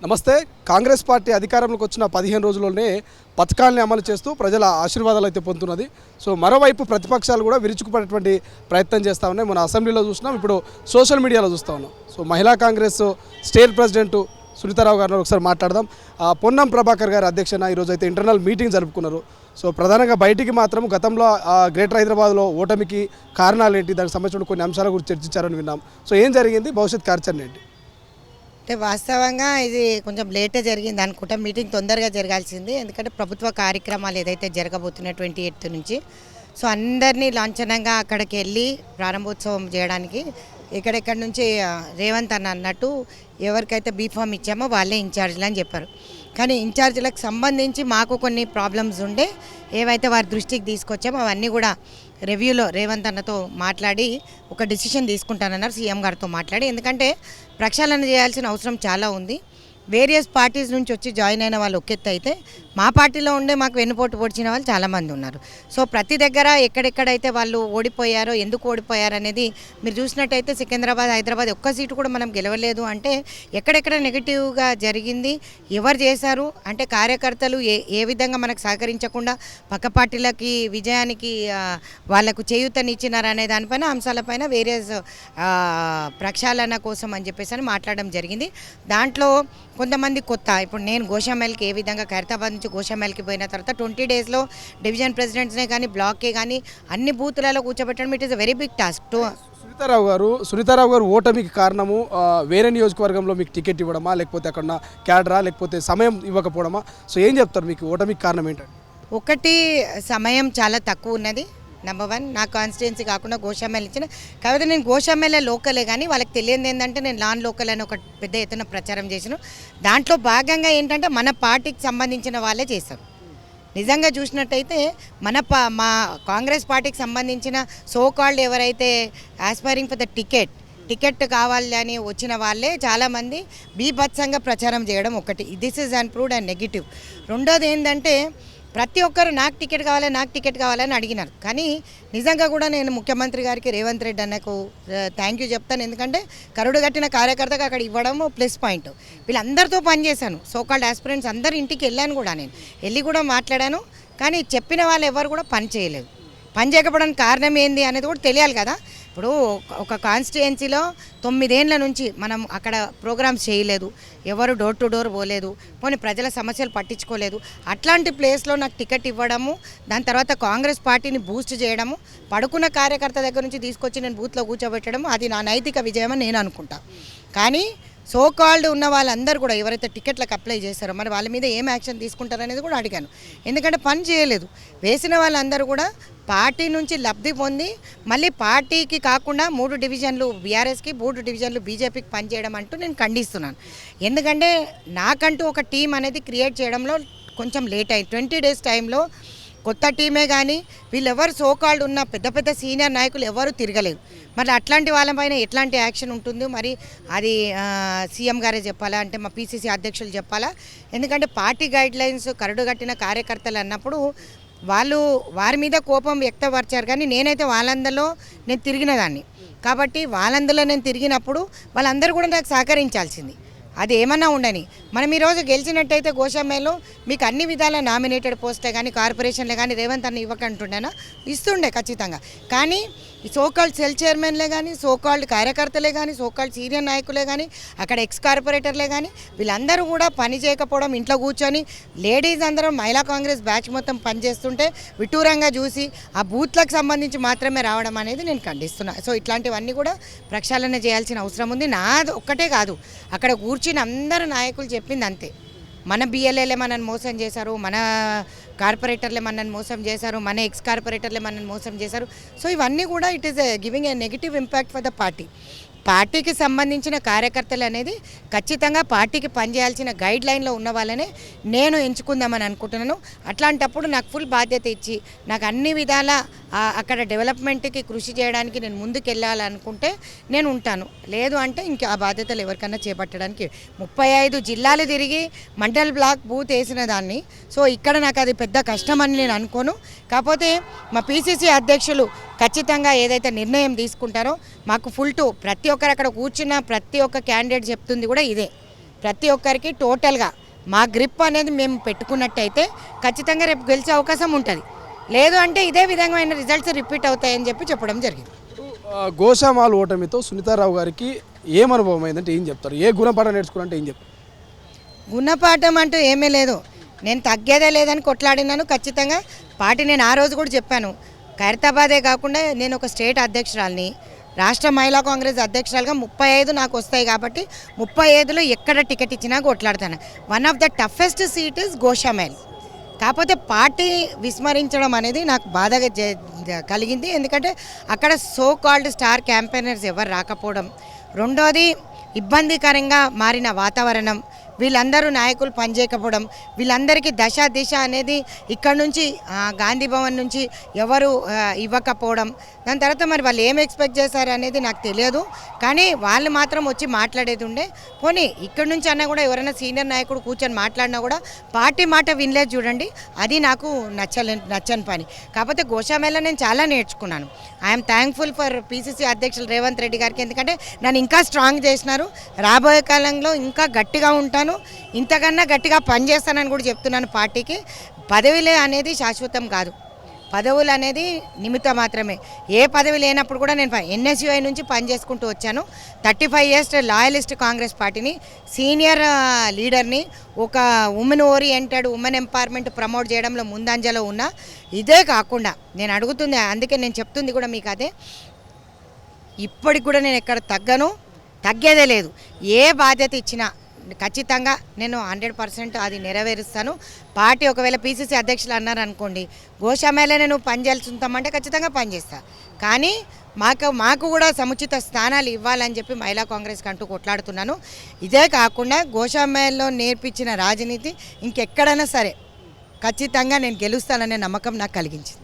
నమస్తే. కాంగ్రెస్ పార్టీ అధికారంలోకి వచ్చిన 15 రోజుల్లోనే పథకాలని అమలు చేస్తూ ప్రజల ఆశీర్వాదాలు అయితే పొందుతున్నది. సో మరోవైపు ప్రతిపక్షాలు కూడా విరుచుకుపడేటువంటి ప్రయత్నం చేస్తూ ఉన్నాయి. మన అసెంబ్లీలో చూసినాం, ఇప్పుడు సోషల్ మీడియాలో చూస్తూ ఉన్నాం. సో మహిళా కాంగ్రెస్ స్టేట్ ప్రెసిడెంట్ సునీతారావు గారిని ఒకసారి మాట్లాడదాం. పొన్నం ప్రభాకర్ గారి అధ్యక్షన ఈరోజు అయితే ఇంటర్నల్ మీటింగ్ జరుపుకున్నారు. సో ప్రధానంగా బయటికి మాత్రం గతంలో గ్రేటర్ హైదరాబాద్లో ఓటమికి కారణాలు ఏంటి, దానికి సంబంధించిన కొన్ని అంశాల గురించి చర్చించారని విన్నాం. సో ఏం జరిగింది, భవిష్యత్ కార్యాచరణ ఏంటి? అంటే వాస్తవంగా ఇది కొంచెం లేటే జరిగింది అనుకుంటా. మీటింగ్ తొందరగా జరగాల్సింది, ఎందుకంటే ప్రభుత్వ కార్యక్రమాలు ఏదైతే జరగబోతున్నాయి 28 నుంచి, సో అందరినీ లాంఛనంగా అక్కడికి వెళ్ళి ప్రారంభోత్సవం చేయడానికి ఎక్కడెక్కడి నుంచి రేవంత్ అన్నట్టు ఎవరికైతే బీఫామ్ ఇచ్చామో వాళ్ళే ఇన్ఛార్జీలు అని చెప్పారు. కానీ ఇన్ఛార్జీలకు సంబంధించి మాకు కొన్ని ప్రాబ్లమ్స్ ఉండే, ఏవైతే వారి దృష్టికి తీసుకొచ్చామో అవన్నీ కూడా రివ్యూలో రేవంత్ అన్నతో మాట్లాడి ఒక డిసిషన్ తీసుకుంటానన్నారు, సీఎం గారితో మాట్లాడి. ఎందుకంటే ప్రక్షాళన చేయాల్సిన అవసరం చాలా ఉంది. వేరియస్ పార్టీస్ నుంచి వచ్చి జాయిన్ అయిన వాళ్ళు ఒకెత్త అయితే, మా పార్టీలో ఉండే మాకు వెన్నుపోటు పొడిచిన వాళ్ళు చాలామంది ఉన్నారు. సో ప్రతి దగ్గర ఎక్కడెక్కడైతే వాళ్ళు ఓడిపోయారో, ఎందుకు ఓడిపోయారు అనేది మీరు చూసినట్టయితే సికింద్రాబాద్, హైదరాబాద్ ఒక్క సీటు కూడా మనం గెలవలేదు అంటే ఎక్కడెక్కడ నెగిటివ్గా జరిగింది, ఎవరు చేశారు అంటే కార్యకర్తలు ఏ విధంగా మనకు సహకరించకుండా పక్క పార్టీలకి విజయానికి వాళ్లకు చేయూతనిచ్చినారు అనే దానిపైన అంశాలపైన వేరియస్ ప్రక్షాళన కోసం అని చెప్పేసి మాట్లాడడం జరిగింది. దాంట్లో కొంతమంది కొత్త, ఇప్పుడు నేను గోషామెల్కి ఏ విధంగా ఖైరతాబాద్ నుంచి గోషామెల్కి పోయిన తర్వాత 20 డేస్లో డివిజన్ ప్రెసిడెంట్స్నే కానీ బ్లాక్కే కానీ అన్ని బూతులలో కూర్చోబెట్టడం it is a very big task. Sunitha Rao గారు ఓటమికి కారణము వేరే నియోజకవర్గంలో మీకు టికెట్ ఇవ్వడమా, లేకపోతే అక్కడ క్యాడరా, లేకపోతే సమయం ఇవ్వకపోవడమా? సో ఏం చెప్తారు, మీకు ఓటమికి కారణం ఏంటంటే? ఒకటి, సమయం చాలా తక్కువ ఉన్నది. నెంబర్ 1, నా కాన్స్టిట్యున్సీ కాకుండా గోషామెల్ ఇచ్చిన, కాకపోతే నేను గోషామెల్ లోకలే కానీ వాళ్ళకి తెలియదు ఏంటంటే నేను నాన్ లోకల్ అని ఒక పెద్ద ఎత్తున ప్రచారం చేసిన. దాంట్లో భాగంగా ఏంటంటే మన పార్టీకి సంబంధించిన వాళ్ళే చేశారు. నిజంగా చూసినట్టయితే మా కాంగ్రెస్ పార్టీకి సంబంధించిన సోకాల్డ్ ఎవరైతే ఆస్పైరింగ్ ఫర్ ద టికెట్ కావాలి అని వచ్చిన వాళ్ళే చాలామంది బీభత్సంగా ప్రచారం చేయడం ఒకటి. This is unproved and negative. రెండోది ఏంటంటే ప్రతి ఒక్కరు నాకు టికెట్ కావాలని అడిగినారు. కానీ నిజంగా కూడా నేను ముఖ్యమంత్రి గారికి, రేవంత్ రెడ్డి అన్నకు థ్యాంక్ యూ చెప్తాను. ఎందుకంటే కరుడు కట్టిన కార్యకర్తగా అక్కడ ఇవ్వడం ప్లస్ పాయింట్. వీళ్ళందరితో పనిచేశాను, సోకాల్డ్ ఆస్పిరెంట్స్ అందరి ఇంటికి వెళ్ళాను కూడా, నేను వెళ్ళి కూడా మాట్లాడాను. కానీ చెప్పిన వాళ్ళు ఎవరు కూడా పని చేయలేదు. పని చేయకపోవడానికి కారణం ఏంది అనేది కూడా తెలియాలి కదా. ఇప్పుడు ఒక కాన్స్టిట్యుయెన్సీలో 9 ఏళ్ల నుంచి మనం అక్కడ ప్రోగ్రామ్స్ చేయలేదు, ఎవరు డోర్ టు డోర్ పోలేదు, పోనీ ప్రజల సమస్యలు పట్టించుకోలేదు. అట్లాంటి ప్లేస్లో నాకు టికెట్ ఇవ్వడము, దాని తర్వాత కాంగ్రెస్ పార్టీని బూస్ట్ చేయడము, పడుకున్న కార్యకర్త దగ్గర నుంచి తీసుకొచ్చి నేను బూత్లో కూర్చోబెట్టడము, అది నా నైతిక విజయమని నేను అనుకుంటా. కానీ సోకాల్డ్ ఉన్న వాళ్ళందరూ కూడా ఎవరైతే టికెట్లకు అప్లై చేశారో మరి వాళ్ళ మీద ఏం యాక్షన్ తీసుకుంటారనేది కూడా అడిగాను. ఎందుకంటే పని చేయలేదు. వేసిన వాళ్ళందరూ కూడా పార్టీ నుంచి లబ్ధి పొంది మళ్ళీ పార్టీకి కాకుండా 3 డివిజన్లు బీఆర్ఎస్కి, 3 డివిజన్లు బీజేపీకి పనిచేయడం అంటూ నేను ఖండిస్తున్నాను. ఎందుకంటే నాకంటూ ఒక టీం అనేది క్రియేట్ చేయడంలో కొంచెం లేట్ అయింది. 20 డేస్ టైంలో కొత్త టీమే కానీ వీళ్ళెవరు సోకాల్డ్ ఉన్న పెద్ద సీనియర్ నాయకులు ఎవరు తిరగలేదు. మరి అట్లాంటి వాళ్ళపైన ఎట్లాంటి యాక్షన్ ఉంటుంది, మరి అది సీఎం గారే చెప్పాలా, అంటే మా పీసీసీ అధ్యక్షులు చెప్పాలా? ఎందుకంటే పార్టీ గైడ్లైన్స్ కరడుగట్టిన కార్యకర్తలు అన్నప్పుడు వాళ్ళు వారి మీద కోపం వ్యక్తపరిచారు. కానీ నేనైతే వాళ్ళందరిలో నేను తిరిగిన దాన్ని కాబట్టి వాళ్ళందరిలో నేను తిరిగినప్పుడు వాళ్ళందరూ కూడా నాకు సహకరించాల్సింది. అది ఏమన్నా ఉండని, మనం ఈరోజు గెలిచినట్టయితే గోషామేలో మీకు అన్ని విధాల నామినేటెడ్ పోస్టే కానీ కార్పొరేషన్లే కానీ రేవంత్ అన్న ఇవ్వకంటుండేనా? ఇస్తుండే ఖచ్చితంగా. కానీ సోకాల్డ్ సెల్ చైర్మన్లే కానీ, సోకాల్డ్ కార్యకర్తలే కానీ, సోకాల్డ్ సీనియర్ నాయకులే కానీ, అక్కడ ఎక్స్ కార్పొరేటర్లే కానీ వీళ్ళందరూ కూడా పని చేయకపోవడం, ఇంట్లో కూర్చొని లేడీస్ అందరం మహిళా కాంగ్రెస్ బ్యాచ్ మొత్తం పనిచేస్తుంటే విటూరంగా చూసి ఆ బూత్లకు సంబంధించి మాత్రమే రావడం అనేది నేను ఖండిస్తున్నా. సో ఇట్లాంటివన్నీ కూడా ప్రక్షాళన చేయాల్సిన అవసరం ఉంది. నాది ఒక్కటే కాదు, అక్కడ కూర్చుని అందరు నాయకులు చెప్పింది అంతే. మన బిఎల్ఏలే మనల్ని మోసం చేశారు, మన కార్పొరేటర్లే మనల్ని మోసం చేశారు, మన ఎక్స్ కార్పొరేటర్లే మనల్ని మోసం చేశారు. సో ఇవన్నీ కూడా it is giving a negative impact for the పార్టీకి సంబంధించిన కార్యకర్తలు అనేది ఖచ్చితంగా పార్టీకి పనిచేయాల్సిన గైడ్ లైన్లో ఉన్న వాళ్ళనే నేను ఎంచుకుందామని అనుకుంటున్నాను. అట్లాంటప్పుడు నాకు ఫుల్ బాధ్యత ఇచ్చి నాకు అన్ని విధాల అక్కడ డెవలప్మెంట్కి కృషి చేయడానికి నేను ముందుకెళ్ళాలనుకుంటే నేను ఉంటాను. లేదు అంటే ఇంకా ఆ బాధ్యతలు ఎవరికన్నా చేపట్టడానికి 35 జిల్లాలు తిరిగి మండల్ బ్లాక్ బూత్ వేసిన దాన్ని. సో ఇక్కడ నాకు అది పెద్ద కష్టం అని నేను అనుకోను. కాకపోతే మా పీసీసీ అధ్యక్షులు ఖచ్చితంగా ఏదైతే నిర్ణయం తీసుకుంటారో మాకు ఫుల్ టు ప్రతి ఒక్కరు అక్కడ కూర్చున్న ప్రతి ఒక్క క్యాండిడేట్ చెప్తుంది కూడా ఇదే. ప్రతి ఒక్కరికి టోటల్గా మా గ్రిప్ అనేది మేము పెట్టుకున్నట్టయితే ఖచ్చితంగా రేపు గెలిచే అవకాశం ఉంటుంది. లేదు అంటే ఇదే విధమైన రిజల్ట్స్ రిపీట్ అవుతాయని చెప్పడం జరిగింది. గోషామాల్ ఓటమితో సునీతారావు గారికి ఏం అనుభవం అయిందంటే ఏం చెప్తారు? ఏ గుణపాఠం నేర్చుకున్నంటే ఏం చెప్తారు? గుణపాఠం అంటూ ఏమీ లేదు. నేను తగ్గేదే లేదని కొట్లాడినాను. ఖచ్చితంగా పార్టీ నేను ఆ రోజు కూడా చెప్పాను, ఖైరతాబాదే కాకుండా నేను ఒక స్టేట్ అధ్యక్షురాలిని, రాష్ట్ర మహిళా కాంగ్రెస్ అధ్యక్షురాలుగా 35 నాకు వస్తాయి కాబట్టి 35లో ఎక్కడ టికెట్ ఇచ్చినా కొట్లాడతాను. One of the toughest seat is Goshamahal. కాకపోతే పార్టీ విస్మరించడం అనేది నాకు బాధగా కలిగింది. ఎందుకంటే అక్కడ సో కాల్డ్ స్టార్ క్యాంపెయినర్స్ ఎవరు రాకపోవడం, రెండోది ఇబ్బందికరంగా మారిన వాతావరణం, వీళ్ళందరూ నాయకులు పనిచేయకపోవడం, వీళ్ళందరికీ దశ దిశ అనేది ఇక్కడ నుంచి గాంధీ భవన్ నుంచి ఎవరు ఇవ్వకపోవడం, దాని తర్వాత మరి వాళ్ళు ఏం ఎక్స్పెక్ట్ చేశారు అనేది నాకు తెలియదు. కానీ వాళ్ళు మాత్రం వచ్చి మాట్లాడేది ఉండే. పోనీ ఇక్కడ నుంచి అన్నా కూడా ఎవరైనా సీనియర్ నాయకుడు కూర్చొని మాట్లాడినా కూడా పార్టీ మాట వినలేదు చూడండి, అది నాకు నచ్చని పని. కాకపోతే గోషామేళ నేను చాలా నేర్చుకున్నాను. ఐఎమ్ థ్యాంక్ఫుల్ ఫర్ పిసిసి అధ్యక్షులు రేవంత్ రెడ్డి గారికి, ఎందుకంటే నన్ను ఇంకా స్ట్రాంగ్ చేసినారు. రాబోయే కాలంలో ఇంకా గట్టిగా ఉంటాను, ఇంతకన్నా గట్టిగా పనిచేస్తానని కూడా చెప్తున్నాను. పార్టీకి పదవిలే అనేది శాశ్వతం కాదు, పదవులు అనేది నిమిత్తం మాత్రమే. ఏ పదవి లేనప్పుడు కూడా నేను ఎన్ఎస్యుఐ నుంచి పనిచేసుకుంటూ వచ్చాను. 35 years లాయలిస్ట్ కాంగ్రెస్ పార్టీని, సీనియర్ లీడర్ని, ఒక women oriented women empowerment promote చేయడంలో ముందంజలో ఉన్నా. ఇదే కాకుండా నేను అడుగుతుంది, అందుకే నేను చెప్తుంది కూడా మీకు అదే, ఇప్పటికి కూడా నేను ఎక్కడ తగ్గేదే లేదు. ఏ బాధ్యత ఇచ్చినా ఖచ్చితంగా నేను 100% అది నెరవేరుస్తాను. పార్టీ ఒకవేళ పిసిసి అధ్యక్షులు అన్నారు అనుకోండి, గోషామేళ నేను పనిచేయాల్సి ఉంటామంటే ఖచ్చితంగా పనిచేస్తాను. కానీ మాకు కూడా సముచిత స్థానాలు ఇవ్వాలని చెప్పి మహిళా కాంగ్రెస్కి అంటూ కొట్లాడుతున్నాను. ఇదే కాకుండా గోషామేళలో నేర్పించిన రాజనీతి ఇంకెక్కడైనా సరే ఖచ్చితంగా నేను గెలుస్తాననే నమ్మకం నాకు కలిగించింది.